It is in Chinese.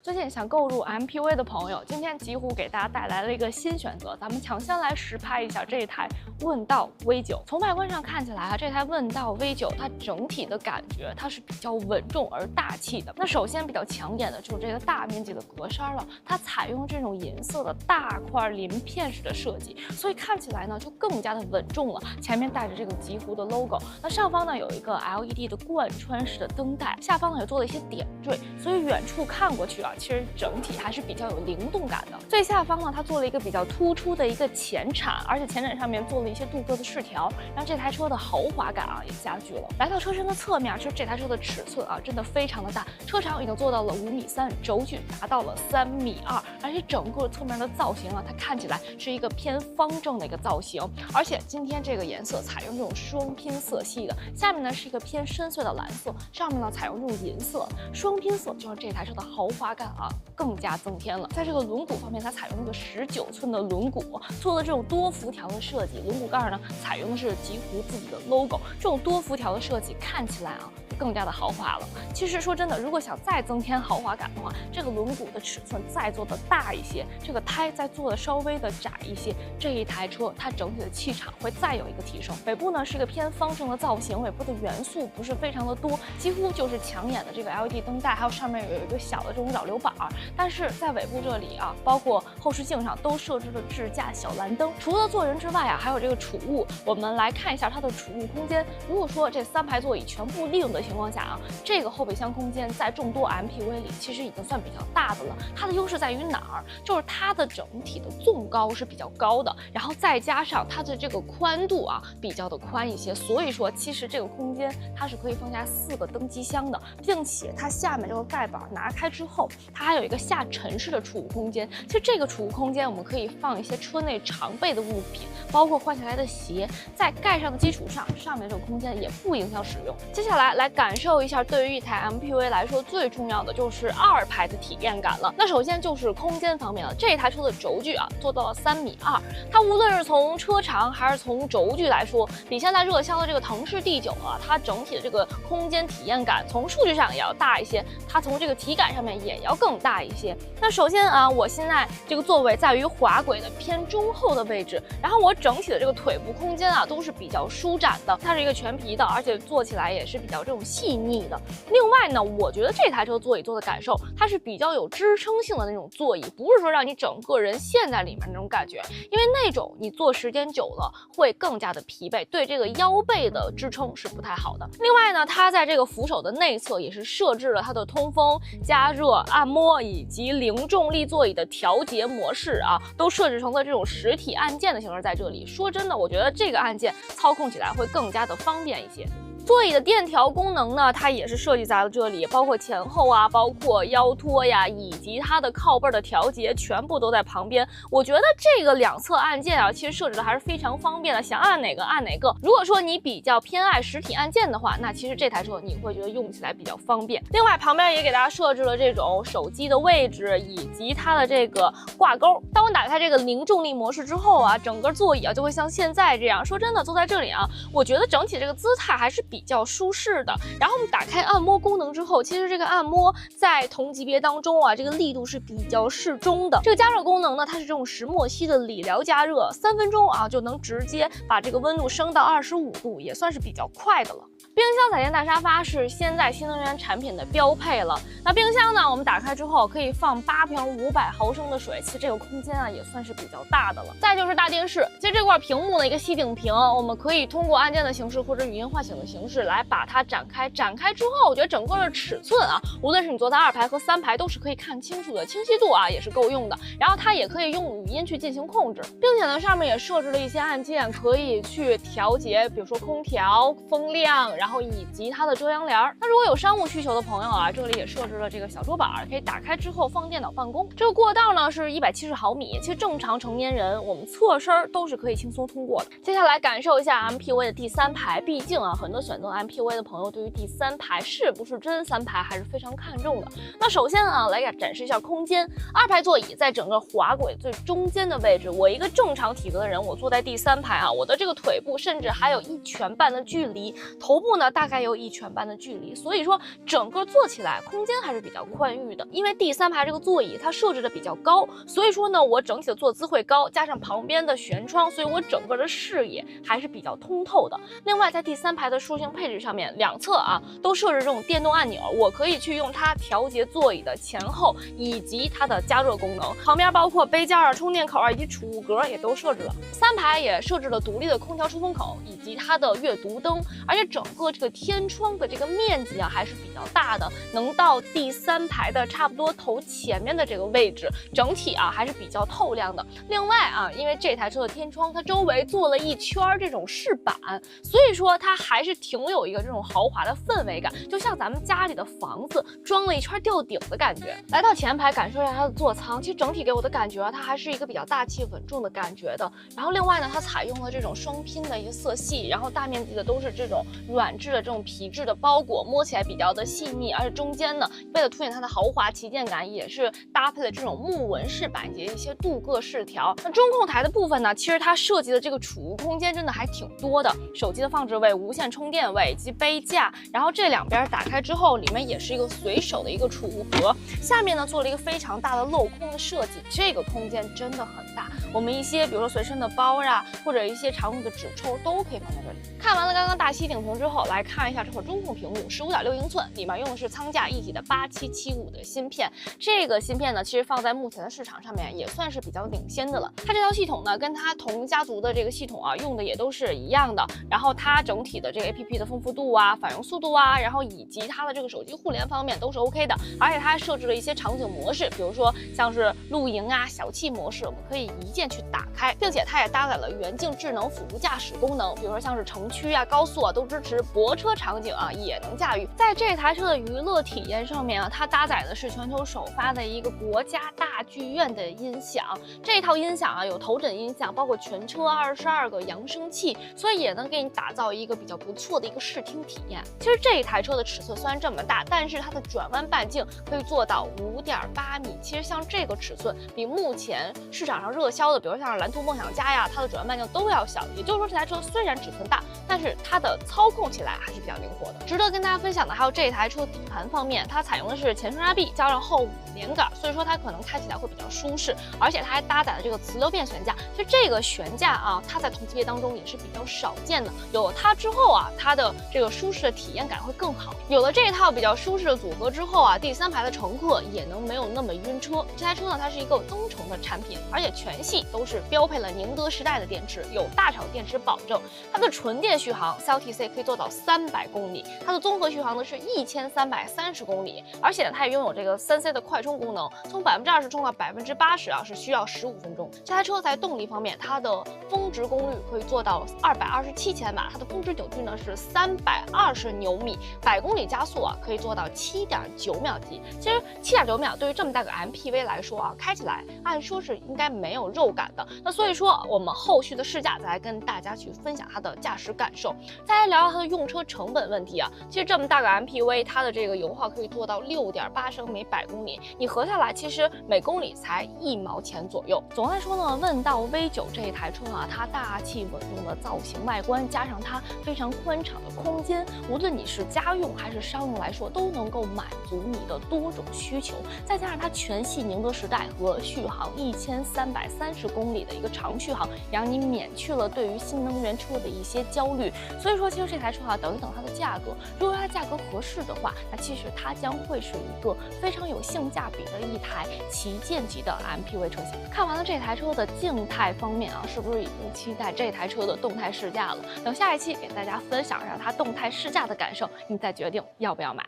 最近想購入 MPV 的朋友，今天极狐給大家帶來了一個新選擇，咱們搶先來實拍一下這一台問道 V9。從外觀上看起來啊，這台問道 V9它整體的感覺它是比較穩重而大氣的。那首先比較搶眼的就是這個大面積的格栅了，它採用這種銀色的大塊鳞片式的設計，所以看起来呢就更加的穩重了。前面帶着这個極狐的 logo， 那上方呢有一個 LED 的貫穿式的燈帶，下方呢也做了一些点綴，所以遠處看過去啊，其實整體還是比较有灵動感的。最下方呢，它做了一個比較突出的一個前鏟，而且前鏟上面做了一些鍍鉻的飾條，讓這台車的豪華感啊也加劇了。來到車身的側面，其實這台車的尺寸啊真的非常的大，車長已經做到了5.3米，軸距達到了3.2米，而且整個側面的造型啊，它看起來是一個偏方正的一個造型，而且今天這個顏色採用这種雙拼色系的，下面呢是一個偏深邃的藍色，上面呢採用這種銀色，雙拼色就讓這台車的豪華感啊更加增添了。在這個輪毂方面，它採用這個19寸的輪毂，做了這種多輻條的設計，輪毂蓋呢採用的是極狐自己的 logo， 這種多輻條的設計看起來啊更加的豪華了。其實說真的，如果想再增添豪華感的话，這個輪毂的尺寸再做的大一些，這個胎再做的稍微的窄一些，這一台車它整體的氣場會再有一個提升。尾部呢是一個偏方正的造型，尾部的元素不是非常的多，幾乎就是搶眼的這個 LED 燈帶，還有上面有一個小的這種擾流板，但是在尾部這裡啊，包括後視鏡上都設置了智駕小藍燈。除了坐人之外啊，還有這個儲物，我們來看一下它的儲物空間。如果說這3排座椅全部利用的情況下啊，這個後備箱空間在众多 MPV 裡其實已經算比較大的了。它的優勢在於哪兒？就是它的整體的縱高是比較高的，然後再加上它的這個寬度啊比較的寬一些，所以說其實這個空間它是可以放下4個登機箱的，並且它下面這個蓋板拿開之後，它還有一個下沉式的儲物空間。其實這個儲物空間我們可以放一些車內常備的物品，包括換下來的鞋，在蓋上的基礎上，上面這个空間也不影響使用。接下来感受一下，對於一台 MPV 來說最重要的就是2排的體驗感了。那首先就是空間方面了，這台車的軸距啊做到了3.2米，它無論是從車長還是從軸距來說，比現在熱銷的這個騰勢 D9啊，它整體的這個空間體驗感從數據上也要大一些，它從這個體感上面也要更大一些。那首先啊，我現在這個座位在於滑軌的偏中後的位置，然後我整體的這個腿部空間啊都是比較舒展的，它是一個全皮的，而且坐起來也是比較這種細膩的。另外呢，我覺得這台車座椅坐的感受，它是比較有支撐性的那種座椅，不是說讓你整個人陷在裡面那種感覺，因為那種你坐時間久了會更加的疲憊，對這個腰背的支撐是不太好的。另外呢，它在這個扶手的內側也是設置了它的通風、加熱、按摩以及零重力座椅的調節模式啊，都設置成了這種實體按鍵的形式在這裡。說真的，我覺得這個按鍵操控起來會更加的方便一些。座椅的電調功能呢，它也是設計在了這裡，包括前後啊，包括腰托呀，以及它的靠背的調節，全部都在旁邊。我覺得這個兩側按鍵啊，其實設置的還是非常方便的，想按哪個按哪個。如果說你比較偏愛實體按鍵的話，那其實這台車你會覺得用起來比較方便。另外，旁邊也給大家設置了這種手機的位置，以及它的這個掛鈎。當我打開這個零重力模式之後啊，整個座椅啊就會像現在這樣。說真的，坐在這裡啊，我覺得整體這個姿態還是比較舒適的。然後我們打開按摩功能之後，其實這個按摩在同級別當中啊，這個力度是比較適中的。這個加熱功能呢，它是這種石墨烯的理療加熱，3分鐘啊就能直接把這個溫度升到25度，也算是比較快的了。冰箱彩電大沙發是現在新能源產品的標配了。那冰箱呢，我們打開之後可以放8瓶500毫升的水，其實這個空間啊也算是比較大的了。再就是大電視，其實這塊屏幕的一個吸頂屏，我們可以通過按鍵的形式或者語音喚醒的形式來把它展開。展開之後，我覺得整個的尺寸啊，無論是你坐在2排和3排都是可以看清楚的，清晰度啊也是夠用的。然後它也可以用語音去進行控制，並且呢上面也設置了一些按鍵，可以去調節，比如說空調、風量，然後以及它的遮陽簾。那如果有商務需求的朋友啊，這裡也設置了這個小桌板，可以打開之後放電腦辦公。這個過道呢是170毫米，其實正常成年人我們側身都是可以輕鬆通過的。接下來感受一下 MPV 的第3排，畢竟啊很多選很多 MPV 的朋友对於第三排是不是真三排還是非常看重的。那首先啊，來給展示一下空間。2排座椅在整個滑軌最中間的位置，我一個正常體格的人，我坐在第三排啊，我的這個腿部甚至還有1拳半的距離，頭部呢大概有1拳半的距離，所以說整個坐起來空間還是比較寬裕的。因為第三排這個座椅它設置的比較高，所以說呢我整體的坐姿會高，加上旁邊的舷窗，所以我整個的視野還是比較通透的。另外在第三排的舒適配置上面，兩側啊都設置這種電動按鈕，我可以去用它調節座椅的前後以及它的加熱功能。旁邊包括杯架啊、充電口啊以及儲物格也都設置了。3排也設置了獨立的空調出风口以及它的閱讀燈，而且整個這個天窗的這個面積啊還是比較大的，能到第三排的差不多頭前面的這個位置，整體啊還是比較透亮的。另外啊，因为这台車的天窗它周圍做了一圈這種飾板，所以說它還是挺有一個這種豪華的氛圍感，就像咱們家裡的房子裝了一圈吊頂的感覺。來到前排感受一下它的座艙，其實整體給我的感覺啊，它還是一個比較大氣穩重的感覺的。然後另外呢，它採用了這種雙拼的一個色系，然後大面積的都是這種軟質的這種皮質的包裹，摸起來比較的細膩，而且中間呢，為了凸顯它的豪華旗艦感，也是搭配了這種木紋飾板以及一些鍍鉻飾條。那中控台的部分呢，其實它設計的這個儲物空間真的還挺多的，手機的放置位、無線充電位以及杯架，然後這兩邊打開之後，裡面也是一個隨手的一個儲物盒，下面呢做了一個非常大的鏤空的設計，這個空間真的很大，我們一些比如說隨身的包啊，或者一些常用的紙抽都可以放在這裡。看完了剛剛大七頂棚之後，來看一下這塊中控屏幕，15.6英寸，裡面用的是倉架一體的8775的芯片。這個芯片呢，其實放在目前的市場上面也算是比較領先的了。它這套系統呢，跟它同家族的這個系統啊，用的也都是一樣的。然後它整體的這個 APP 的豐富度啊、反應速度啊，然後以及它的這個手機互聯方面都是 OK 的。而且它還設置了一些場景模式，比如說像是露營啊、小憩模式，我們可以一鍵去打開，並且它也搭載了远景智能輔助駕駛功能，比如說像是城區啊、高速啊都支持，泊車場景啊也能駕馭。在這台車的娛樂體驗上面啊，它搭載的是全球首發的一個國家大劇院的音響，這一套音響啊有頭枕音響，包括全車22個揚聲器，所以也能給你打造一個比較不錯的一個視聽體驗。其實這一台車的尺寸雖然這麼大，但是它的轉彎半徑可以做到5.8米。其實像這個尺寸，比目前市場上熱銷的，比如像是藍圖夢想家呀，它的轉彎半徑都要小。也就是說，這台車雖然尺寸大，但是它的操控起來還是比較靈活的。值得跟大家分享的還有這台車底盤方面，它採用的是前雙叉臂加上後5連桿，所以說它可能開起來會比較舒適，而且它還搭載了這個磁流變悬架。其實這個懸架啊，它在同級別當中也是比較少見的。有了它之後啊，它的這個舒適的體驗感會更好。有了這一套比較舒適的組合之後啊，第三排的乘客也能沒有那麼暈車。這台車呢，它是一個增程的產品，而且全系都是標配了寧德時代的電池，有大廠電池保證。它的純電續航 CLTC 可以做到300公里，它的綜合續航呢是1330公里，而且呢它也擁有這個3C 的快充功能，從20%充到80%啊是需要15分鐘。這台車在動力方面，它的峰值功率可以做到227千瓦，它的峰值扭矩呢是320牛米，100公里加速啊可以做到7.9秒级。其實7.9秒对於這麼大個 MPV 來說啊，開起來按說是應該沒有肉感的。那所以說我們後續的試駕再來跟大家去分享它的駕駛感受。再來聊聊它的用車成本問題啊，其實這麼大個 MPV，它的這個油耗可以做到6.8升每100公里，你合下來其實每公里才1毛錢左右。總的來說呢，問到 V9這一台車啊，它大氣穩重的造型外觀，加上它非常寬敞的空間，無論你是家用還是商用來說，都能夠滿足你的多種需求。再加上它全系寧德時代和續航1330公里的一個長續航，讓你免去了對於新能源車的一些焦慮。所以說，其實這台車啊，等一等它的價格，如果它價格合適的話，那其實它將會是一個非常有性價比的一台旗艦級的 MPV 車型。看完了這台車的靜態方面啊，是不是已經期待這台車的動態試駕了？等下一期給大家分享一下它動態試駕的感受，你再決定要不要買。